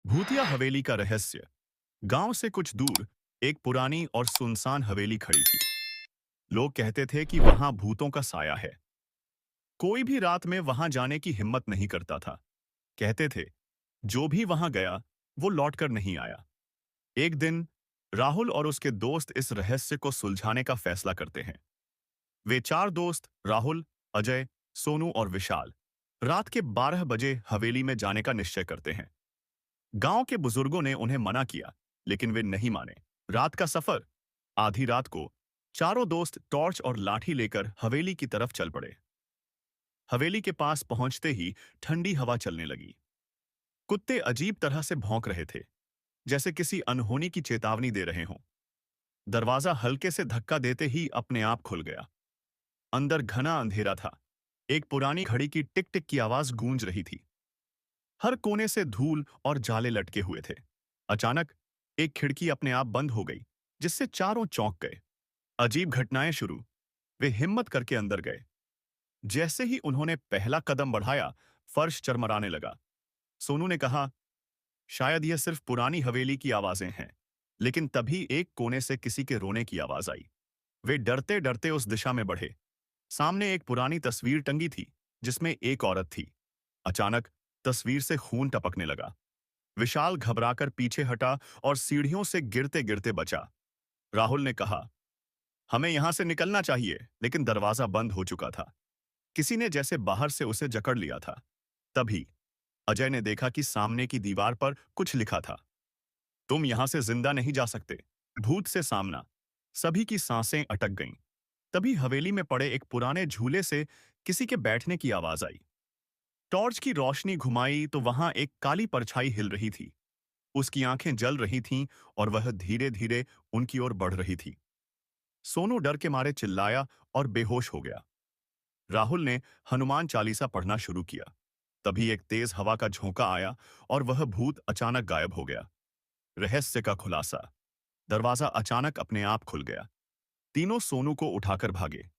भूतिया हवेली का रहस्य। गांव से कुछ दूर एक पुरानी और सुनसान हवेली खड़ी थी। लोग कहते थे कि वहां भूतों का साया है। कोई भी रात में वहां जाने की हिम्मत नहीं करता था। कहते थे जो भी वहां गया वो लौटकर नहीं आया। एक दिन राहुल और उसके दोस्त इस रहस्य को सुलझाने का फैसला करते हैं। वे चार दोस्त राहुल, अजय, सोनू और विशाल रात के 12 बजे हवेली में जाने का निश्चय करते हैं। गांव के बुजुर्गों ने उन्हें मना किया, लेकिन वे नहीं माने। रात का सफर। आधी रात को चारों दोस्त टॉर्च और लाठी लेकर हवेली की तरफ चल पड़े। हवेली के पास पहुंचते ही ठंडी हवा चलने लगी। कुत्ते अजीब तरह से भौंक रहे थे, जैसे किसी अनहोनी की चेतावनी दे रहे हों। दरवाजा हल्के से धक्का देते ही अपने आप खुल गया। अंदर घना अंधेरा था। एक पुरानी घड़ी की टिक टिक की आवाज गूंज रही थी। हर कोने से धूल और जाले लटके हुए थे। अचानक एक खिड़की अपने आप बंद हो गई, जिससे चारों चौंक गए। अजीब घटनाएं शुरू। वे हिम्मत करके अंदर गए। जैसे ही उन्होंने पहला कदम बढ़ाया, फर्श चरमराने लगा। सोनू ने कहा, शायद यह सिर्फ पुरानी हवेली की आवाजें हैं। लेकिन तभी एक कोने से किसी के रोने की आवाज आई। वे डरते डरते उस दिशा में बढ़े। सामने एक पुरानी तस्वीर टंगी थी, जिसमें एक औरत थी। अचानक तस्वीर से खून टपकने लगा। विशाल घबराकर पीछे हटा और सीढ़ियों से गिरते गिरते बचा। राहुल ने कहा, हमें यहां से निकलना चाहिए, लेकिन दरवाजा बंद हो चुका था। किसी ने जैसे बाहर से उसे जकड़ लिया था। तभी अजय ने देखा कि सामने की दीवार पर कुछ लिखा था, तुम यहां से जिंदा नहीं जा सकते। भूत से सामना। सभी की सांसें अटक गईं। तभी हवेली में पड़े एक पुराने झूले से किसी के बैठने की आवाज आई। टॉर्च की रोशनी घुमाई तो वहां एक काली परछाई हिल रही थी। उसकी आंखें जल रही थीं और वह धीरे धीरे उनकी ओर बढ़ रही थी। सोनू डर के मारे चिल्लाया और बेहोश हो गया। राहुल ने हनुमान चालीसा पढ़ना शुरू किया। तभी एक तेज हवा का झोंका आया और वह भूत अचानक गायब हो गया। रहस्य का खुलासा। दरवाजा अचानक अपने आप खुल गया। तीनों सोनू को उठाकर भागे।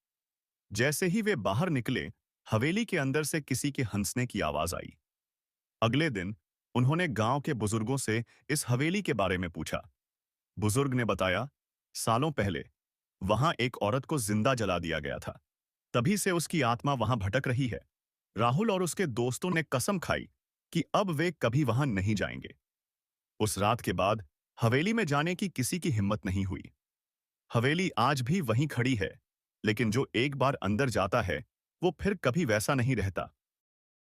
जैसे ही वे बाहर निकले, हवेली के अंदर से किसी के हंसने की आवाज आई। अगले दिन उन्होंने गांव के बुजुर्गों से इस हवेली के बारे में पूछा। बुजुर्ग ने बताया, सालों पहले वहां एक औरत को जिंदा जला दिया गया था। तभी से उसकी आत्मा वहां भटक रही है। राहुल और उसके दोस्तों ने कसम खाई कि अब वे कभी वहां नहीं जाएंगे। उस रात के बाद हवेली में जाने की किसी की हिम्मत नहीं हुई। हवेली आज भी वहीं खड़ी है, लेकिन जो एक बार अंदर जाता है वो फिर कभी वैसा नहीं रहता।